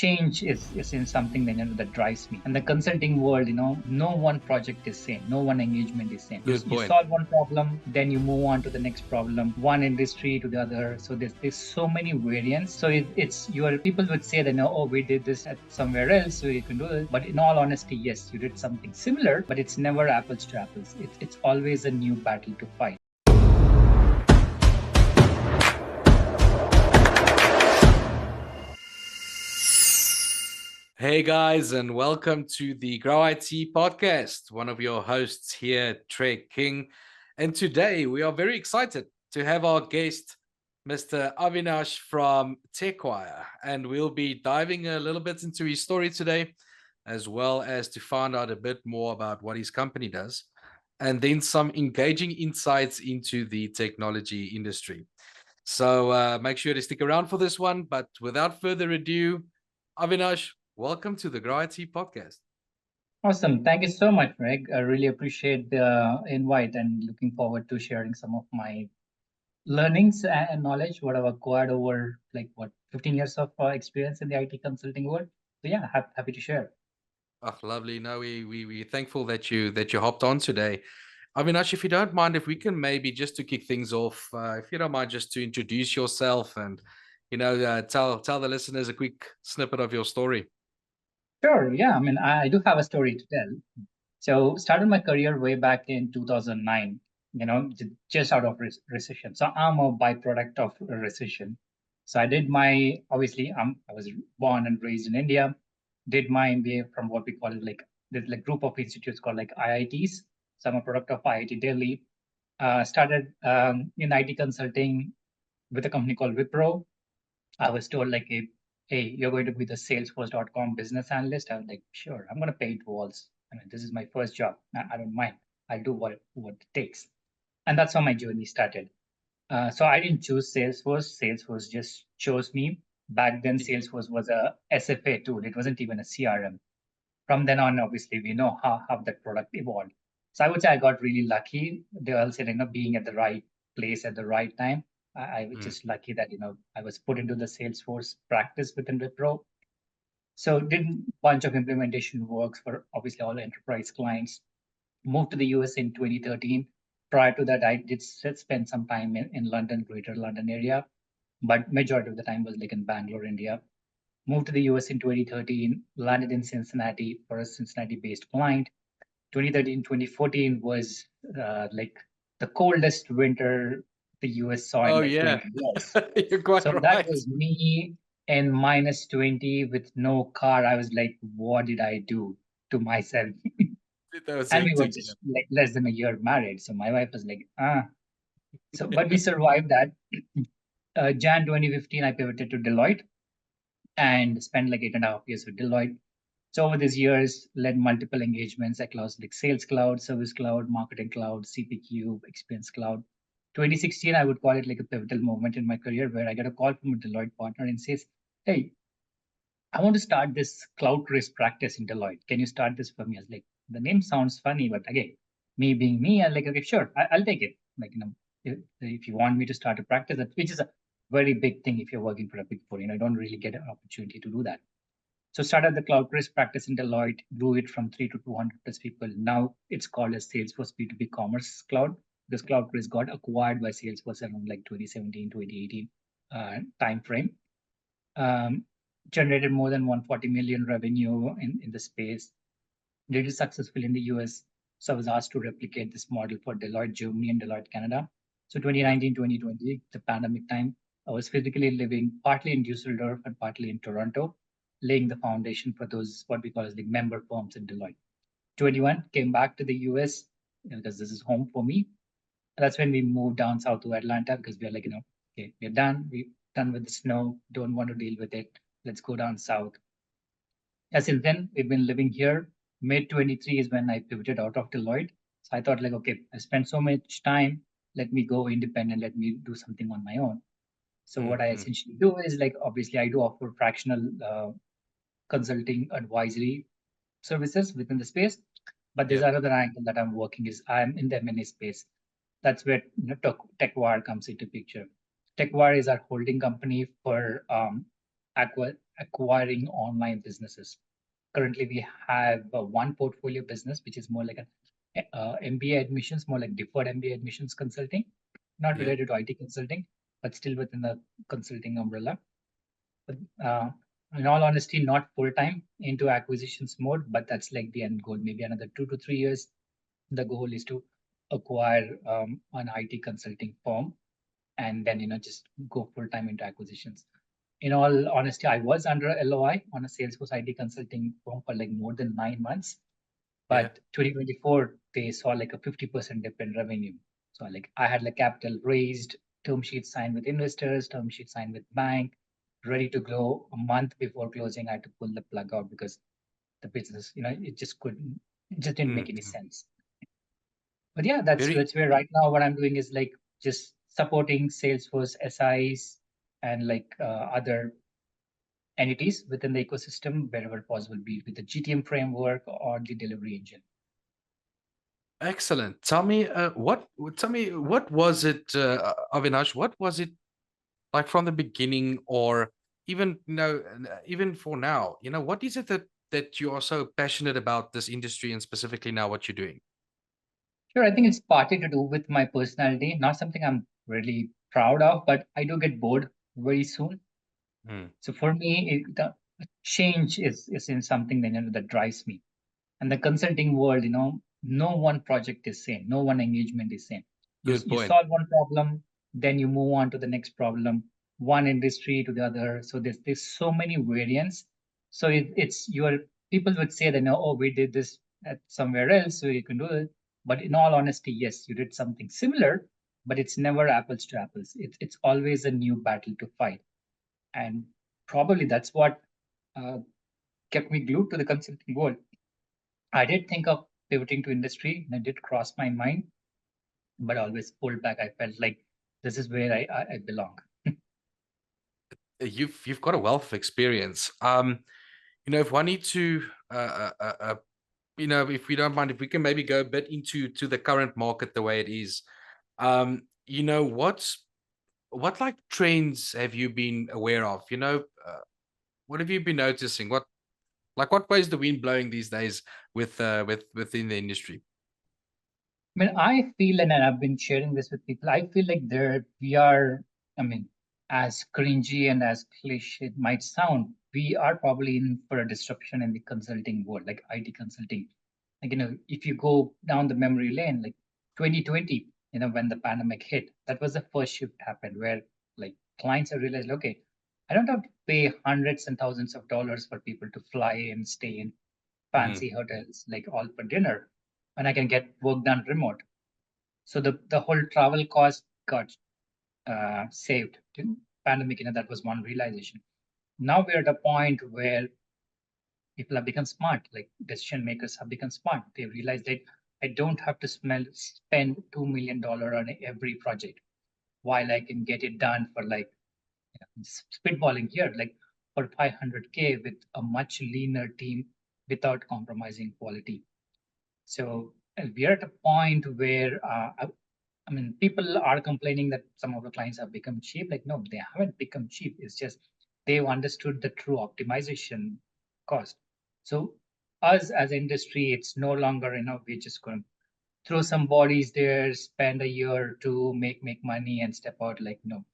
change is in something that, that drives me. And the consulting world, no one project is same, no one engagement is same. Good You point. solve one problem, then you move on to the next problem, one industry to the other. So there's so many variants. So it's your people would say that, oh, we did this at somewhere else, so you can do it. But in all honesty, yes, you did something similar, but it's never apples to apples. It's always a new battle to fight. Hey guys, and welcome to the Grow IT podcast. One of your hosts here, Trey King. And today we are very excited to have our guest, Mr. Avinash from TechWire. And we'll be diving a little bit into his story today, as well as to find out a bit more about what his company does, and then some engaging insights into the technology industry. So make sure to stick around for this one. But without further ado, Avinash, welcome to the Grow IT podcast. Awesome. Thank you so much, Greg. I really appreciate the invite and looking forward to sharing some of my learnings and knowledge, what I've acquired over 15 years of experience in the IT consulting world. So yeah, happy to share. Oh, lovely. No, we're thankful that you hopped on today. Avinash, if you don't mind, if we can maybe just to kick things off, if you don't mind, just to introduce yourself and tell the listeners a quick snippet of your story. Sure. Yeah. I mean, I do have a story to tell. So started my career way back in 2009, just out of recession. So I'm a byproduct of a recession. So I did obviously, I was born and raised in India, did my MBA from what we call it there's like group of institutes called like IITs. So I'm a product of IIT Delhi. Started in IT consulting with a company called Wipro. I was told hey, you're going to be the Salesforce.com business analyst. I was like, sure, I'm going to paint walls. I mean, this is my first job. I don't mind. I'll do what it takes. And that's how my journey started. So I didn't choose Salesforce. Salesforce just chose me. Back then, Salesforce was a SFA tool. It wasn't even a CRM. From then on, obviously, we know how that product evolved. So I would say I got really lucky. They all said, being at the right place at the right time. I was Mm. just lucky that, I was put into the Salesforce practice within Wipro. So did a bunch of implementation works for obviously all enterprise clients. Moved to the US in 2013. Prior to that, I did spend some time in London, Greater London area, but majority of the time was like in Bangalore, India. Moved to the US in 2013, landed in Cincinnati for a Cincinnati-based client. 2013, 2014 was like the coldest winter the US saw in Oh like yeah, 20 years. you're quite So that right. was me in minus 20 with no car. I was like, what did I do to myself? That was And we were hectic. Yeah. just like less than a year married. So my wife was like, ah. So, but we survived that. Jan 2015, I pivoted to Deloitte and spent like 8.5 years with Deloitte. So over these years, led multiple engagements across like Sales Cloud, Service Cloud, Marketing Cloud, CPQ, Experience Cloud. 2016, I would call it like a pivotal moment in my career where I got a call from a Deloitte partner and says, hey, I want to start this cloud risk practice in Deloitte. Can you start this for me? I was like, the name sounds funny, but again, me being me, I'm like, okay, sure, I'll take it. Like, if you want me to start a practice, which is a very big thing if you're working for a big four, you don't really get an opportunity to do that. So started the cloud risk practice in Deloitte, grew it from 3 to 200 plus people. Now it's called as Salesforce B2B Commerce Cloud. This cloud risk got acquired by Salesforce around like 2017, 2018 timeframe. Um, Generated more than 140 million revenue in the space. Did it successful in the US. So I was asked to replicate this model for Deloitte Germany and Deloitte Canada. So Yeah. 2019, 2020, the pandemic time, I was physically living partly in Dusseldorf and partly in Toronto, laying the foundation for those what we call as the member firms in Deloitte. 21 came back to the US because this is home for me. That's when we moved down south to Atlanta because we are like, okay, we're done. We're done with the snow. Don't want to deal with it. Let's go down south. Since then, we've been living here. Mid 23 is when I pivoted out of Deloitte. So I thought, like, okay, I spent so much time. Let me go independent. Let me do something on my own. So what I Mm-hmm. essentially do is like, obviously, I do offer fractional consulting advisory services within the space. But there's Yeah. another angle that I'm working is I'm in the M&A space. That's where TechWire comes into picture. TechWire is our holding company for acquiring online businesses. Currently, we have one portfolio business, which is more like an MBA admissions, more like deferred MBA admissions consulting, not Yeah. related to IT consulting, but still within the consulting umbrella. But in all honesty, not full time into acquisitions mode, but that's like the end goal. Maybe another 2 to 3 years. The goal is to acquire an IT consulting firm and then just go full time into acquisitions. In all honesty, I was under LOI on a Salesforce IT consulting firm for like more than 9 months. Yeah. But 2024, they saw like a 50% dip in revenue. So like I had like capital raised, term sheet signed with investors, term sheet signed with bank, ready to go a month before closing. I had to pull the plug out because the business, it just didn't make any Mhm. sense. But yeah, that's Very that's where right now what I'm doing is like just supporting Salesforce SIs and like other entities within the ecosystem wherever possible, be it with the GTM framework or the delivery engine. excellent. Tell me what was it, Avinash? What was it like from the beginning, or even even for now? What is it that you are so passionate about this industry and specifically now what you're doing? Sure, I think it's partly to do with my personality, not something I'm really proud of, but I do get bored very soon. Mm, So for me, the change is in something that drives me. And the consulting world, no one project is same, no one engagement is same. you good you point. solve one problem, then you move on to the next problem, one industry to the other. So there's so many variants. So it's your people would say that, no, oh, we did this at somewhere else, so you can do it. But in all honesty, yes, you did something similar, but it's never apples to apples. It's always a new battle to fight. And probably that's what uh, kept me glued to the consulting world. I did think of pivoting to industry, and it did cross my mind, but always pulled back. I felt like this is where I belong. You've got a wealth of experience. If one need to, if we don't mind, if we can maybe go a bit into the current market the way it is. What like trends have you been aware of? What have you been noticing? What way is the wind blowing these days within the industry? I mean, I feel, and I've been sharing this with people, I feel like there we are, I mean, as cringy and as cliche it might sound, we are probably in for a disruption in the consulting world, like IT consulting. Like, if you go down the memory lane, like 2020, when the pandemic hit, that was the first shift happened where like clients have realized, okay, I don't have to pay hundreds and thousands of dollars for people to fly and stay in Hmm. fancy hotels, like all for dinner, and I can get work done remote. So the whole travel cost got saved. Pandemic, that was one realization. Now we're at a point where people have become smart, like decision makers have become smart. They realize that I don't have to spend $2 million on every project, while I can get it done for like spitballing here, like for 500K with a much leaner team without compromising quality. So we are at a point where I mean, people are complaining that some of the clients have become cheap. Like, no, they haven't become cheap. It's just they've understood the true optimization cost. So us as industry, it's no longer, we're just going to throw some bodies there, spend a year or two, make money and step out. Like, no,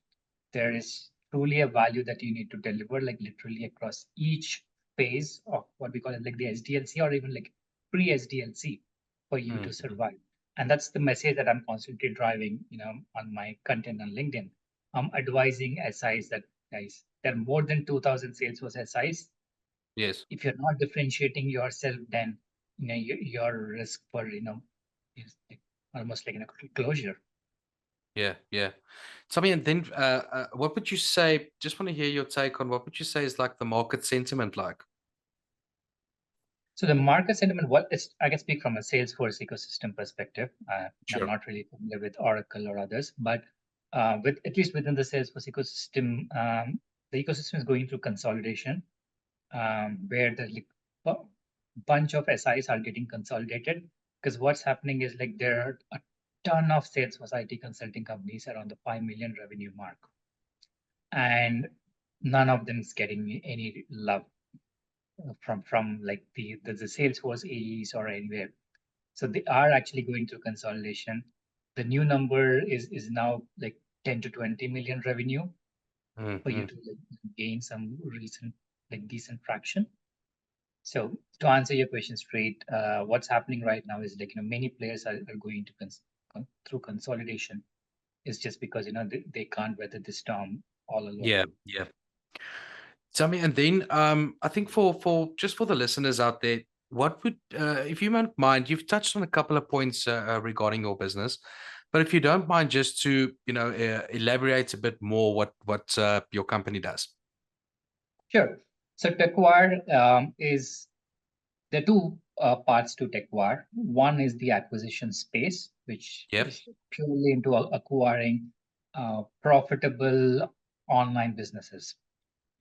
there is truly a value that you need to deliver, like literally across each phase of what we call it, like the SDLC or even like pre-SDLC for you to Hmm. survive. And that's the message that I'm constantly driving, on my content on LinkedIn. I'm advising SIs that, guys, there are more than 2,000 Salesforce SIs. Yes. If you're not differentiating yourself, then your risk for is like almost like closure. Yeah. Yeah. Tell me, and then what would you say? Just want to hear your take on what would you say is like the market sentiment like? So the market sentiment, what is, I can speak from a Salesforce ecosystem perspective. I'm Sure. not really familiar with Oracle or others, but with at least within the Salesforce ecosystem, the ecosystem is going through consolidation, where the bunch of SIs are getting consolidated. Because what's happening is like there are a ton of Salesforce IT consulting companies around the 5 million revenue mark, and none of them is getting any love from like the Salesforce AEs or anywhere. So they are actually going through consolidation. The new number is now like 10 to 20 million revenue for you Mhm. to like gain some recent like decent traction. So to answer your question straight, what's happening right now is like many players are going to through consolidation. It's just because they can't weather the storm all alone. Yeah, yeah. Tell me, and then I think for just for the listeners out there, what would if you don't mind, you've touched on a couple of points regarding your business, but if you don't mind, just to elaborate a bit more what your company does. Sure. So TechWire is there are two parts to TechWire. One is the acquisition space, which Yep. is purely into acquiring profitable online businesses.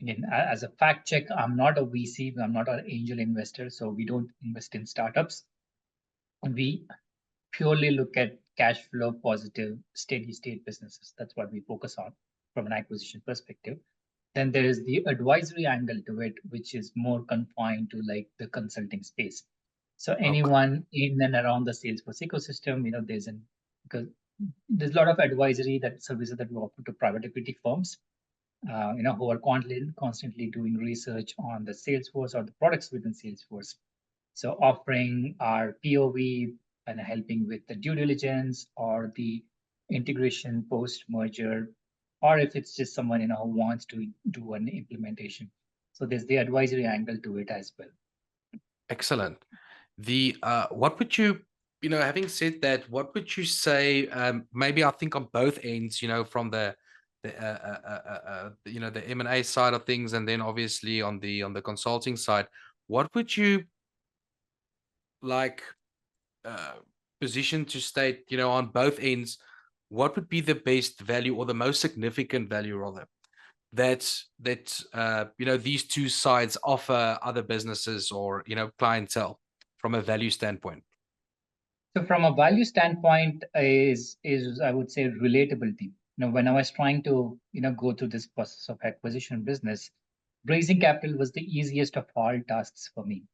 Again, as a fact check, I'm not a VC, I'm not an angel investor, so we don't invest in startups. We purely look at cash flow positive, steady state businesses. That's what we focus on from an acquisition perspective. Then there is the advisory angle to it, which is more confined to like the consulting space. So Okay. anyone in and around the Salesforce ecosystem, because there's a lot of advisory that services that we offer to private equity firms, who are constantly doing research on the Salesforce or the products within Salesforce. So offering our POV and helping with the due diligence or the integration post merger, or if it's just someone who wants to do an implementation. So there's the advisory angle to it as well. Excellent. The what would you having said that, what would you say, maybe I think on both ends, from the M&A side of things, and then obviously on the consulting side, what would you like uh, position to state, on both ends, what would be the best value or the most significant value rather that these two sides offer other businesses or clientele from a value standpoint? So from a value standpoint, is I would say relatability. When I was trying to go through this process of acquisition business, raising capital was the easiest of all tasks for me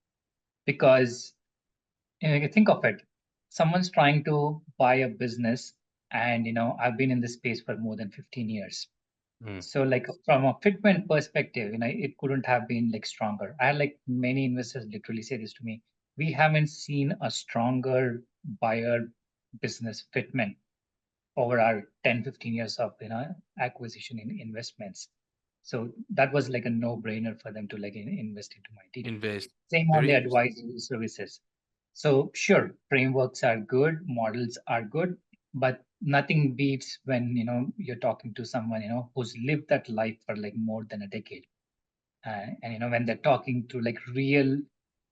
because you think of it, someone's trying to buy a business, and I've been in this space for more than 15 years. Mm, So like from a fitment perspective, it couldn't have been like stronger. I had like many investors literally say this to me. We haven't seen a stronger buyer business fitment over our 10, 15 years of acquisition in investments. So that was like a no-brainer for them to like invest into my team. invest. Same on Very the interesting. advisory services. So sure, frameworks are good, models are good, but nothing beats when you're talking to someone who's lived that life for like more than a decade. And when they're talking through like real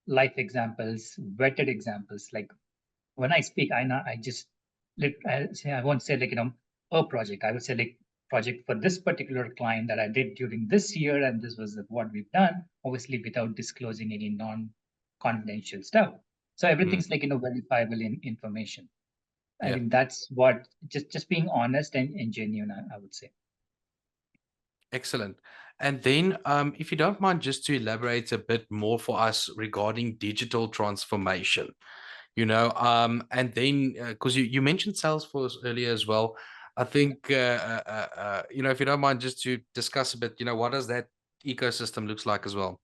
life examples, vetted examples, like when I speak, I just I won't say like a project. I would say like project for this particular client that I did during this year, and this was what we've done. Obviously, without disclosing any non-confidential stuff. So Mm, everything's like verifiable in information. I yeah. think that's what just being honest and genuine. I would say. Excellent. And then, if you don't mind, just to elaborate a bit more for us regarding digital transformation, and then because you mentioned Salesforce earlier as well, I think, if you don't mind, just to discuss a bit, what does that ecosystem looks like as well?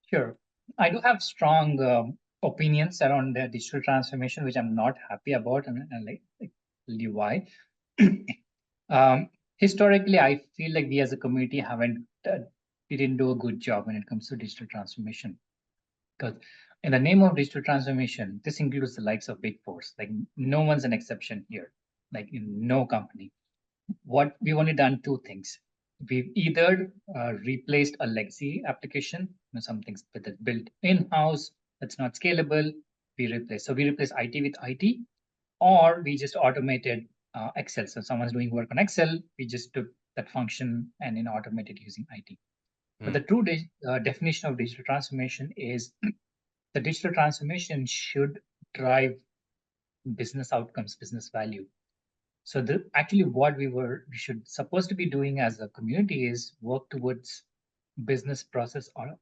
Sure. I do have strong opinions around the digital transformation, which I'm not happy about, and like tell you why. Historically, I feel like we as a community haven't we didn't do a good job when it comes to digital transformation. Because in the name of digital transformation, this includes the likes of Big Fours. Like no one's an exception here. Like in no company, what we've only done two things. We've either replaced a legacy application, something that's built in-house that's not scalable. We replace IT with IT, or we just automated Excel. So someone's doing work on Excel, we just took that function and automated using IT. But the Mm, true definition of digital transformation is the digital transformation should drive business outcomes, business value. So actually what we should supposed to be doing as a community is work towards business process or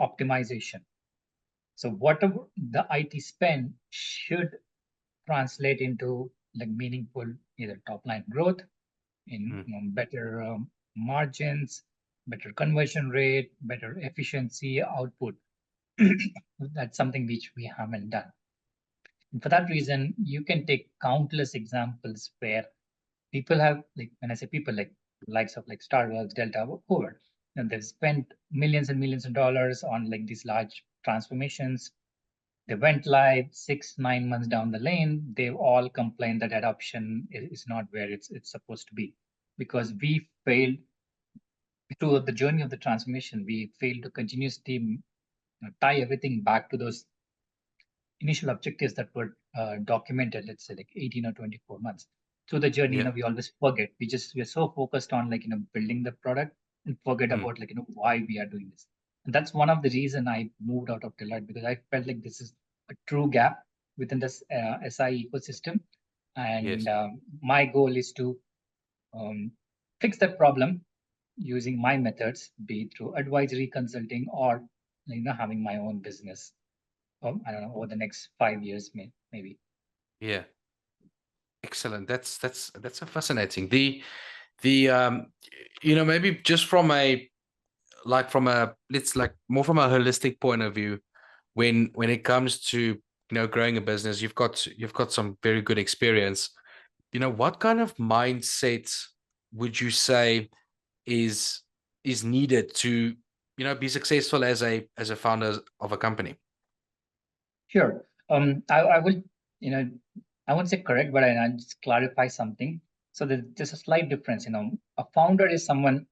optimization. So whatever the IT spend should translate into like meaningful either top line growth in Mm. better margins, better conversion rate, better efficiency output. That's something which we haven't done. And for that reason, you can take countless examples where people have, like when I say people, like likes of like Starbucks, Delta, whoever, and they've spent millions and millions of dollars on like these large transformations. They went live 6, 9 months down the lane. They've all complained that adoption is not where it's supposed to be because we failed through the journey of the transformation. We failed to continuously tie everything back to those initial objectives that were documented, let's say like 18 or 24 months. Through the journey, Yeah. we always forget. We're so focused on like, building the product and forget Mm. about like, why we are doing this. And that's one of the reason I moved out of Deloitte because I felt like this is a true gap within this SI ecosystem. And Yes. my goal is to um, fix that problem using my methods, be it through advisory consulting or having my own business. I don't know, over the next 5 years, maybe. Yeah. Excellent. That's so fascinating. The maybe just from a from a let's like more from a holistic point of view, when it comes to growing a business, you've got some very good experience. What kind of mindset would you say is is needed to be successful as a founder of a company? Sure. I will, you know, I won't say correct, but I'll just clarify something. So there's a slight difference. A founder is someone,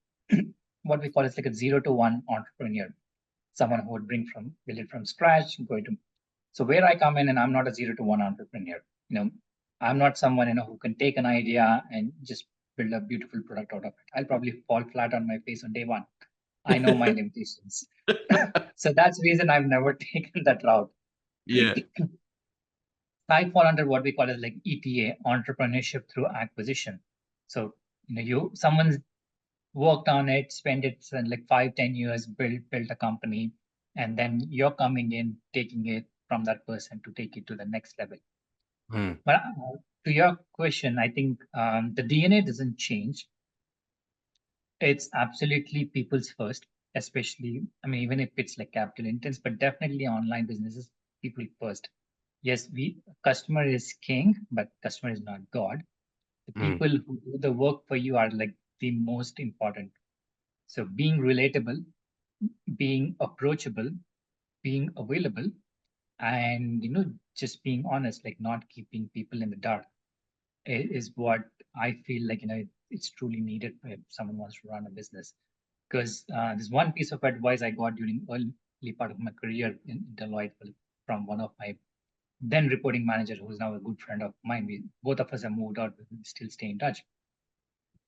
what we call is like a 0 to 1 entrepreneur, someone who would build it from scratch, going to. So where I come in, and I'm not a 0 to 1 entrepreneur. You know, I'm not someone who can take an idea and just build a beautiful product out of it. I'll probably fall flat on my face on day one. I know my limitations. So that's the reason I've never taken that route. Yeah. I fall under what we call as like ETA, entrepreneurship through acquisition. So someone's worked on it, spent it like 5, 10 years, built a company, and then you're coming in, taking it from that person to take it to the next level. Hmm. But to your question, I think the DNA doesn't change. It's absolutely people's first, especially, I mean, even if it's like capital intense, but definitely online businesses, people first. Yes, customer is king, but customer is not God. The Hmm. people who do the work for you are like the most important. So being relatable, being approachable, being available, and just being honest, like not keeping people in the dark is what I feel like it's truly needed if someone wants to run a business. Because there's one piece of advice I got during early part of my career in Deloitte from one of my then reporting manager, who's now a good friend of mine. Both of us have moved out, but we still stay in touch.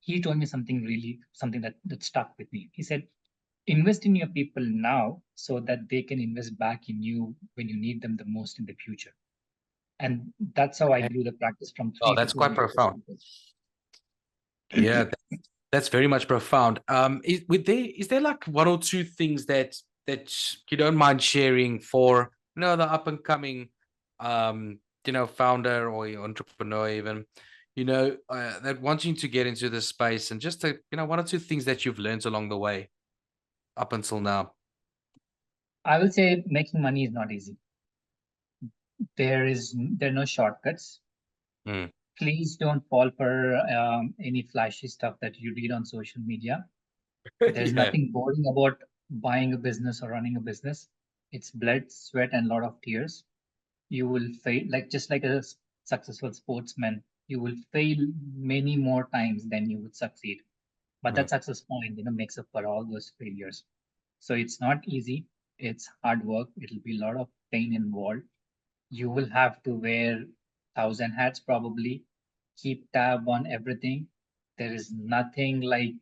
He told me something that stuck with me. He said, invest in your people now so that they can invest back in you when you need them the most in the future. And that's how I Okay. grew the practice from Oh, three to that's quite 200 profound. people. Yeah, that's very much profound. Is there like one or two things that you don't mind sharing for the up and coming founder or entrepreneur even that wanting to get into this space, and just one or two things that you've learned along the way up until now? I will say making money is not easy. There are no shortcuts. Mm. Please don't fall for any flashy stuff that you read on social media. There's Yeah. nothing boring about buying a business or running a business. It's blood, sweat, and a lot of tears. You will fail, like just like a successful sportsman, you will fail many more times than you would succeed. But Mm. that success point, makes up for all those failures. So it's not easy. It's hard work. It'll be a lot of pain involved. You will have to wear 1,000 hats probably, keep tab on everything. There is nothing like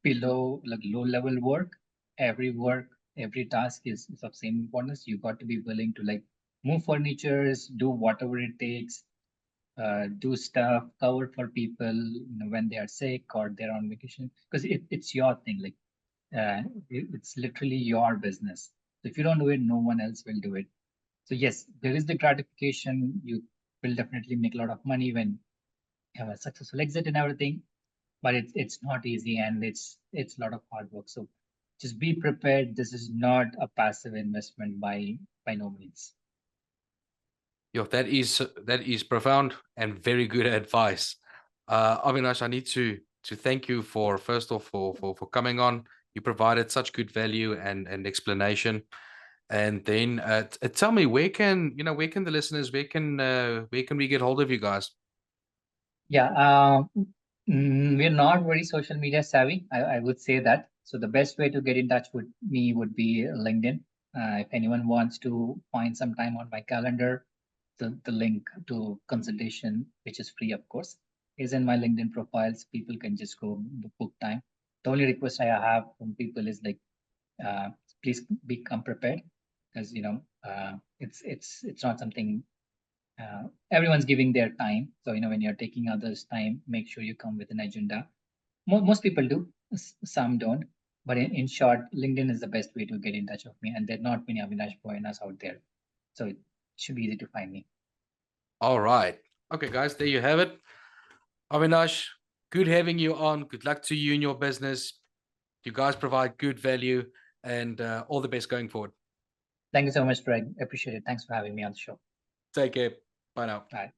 below, like low level work. Every work, every task is of same importance. You got to be willing to like move furnitures, do whatever it takes, do stuff, cover for people when they are sick or they're on vacation, because it's your thing. Like It's literally your business. So if you don't do it, no one else will do it. So yes, there is the gratification. You will definitely make a lot of money when you have a successful exit and everything, but it's not easy, and it's a lot of hard work. So just be prepared. This is not a passive investment by no means. Yo, that is profound and very good advice. Avinash, I need to thank you for first off for coming on. You provided such good value and explanation. And then tell me, where can the listeners, where can we get hold of you guys? Yeah, we're not very social media savvy. I would say that. So the best way to get in touch with me would be LinkedIn. If anyone wants to find some time on my calendar, the link to consultation, which is free, of course, is in my LinkedIn profiles. People can just go book time. The only request I have from people is like, uh, please become prepared, because it's not something everyone's giving their time. So, when you're taking others' time, make sure you come with an agenda. Most people do, some don't. But in short, LinkedIn is the best way to get in touch with me. And there are not many Avinash Boyanas out there. So it should be easy to find me. All right. Okay, guys, there you have it. Avinash, good having you on. Good luck to you in your business. You guys provide good value, and all the best going forward. Thank you so much, Greg. Appreciate it. Thanks for having me on the show. Take care. Bye now. All right.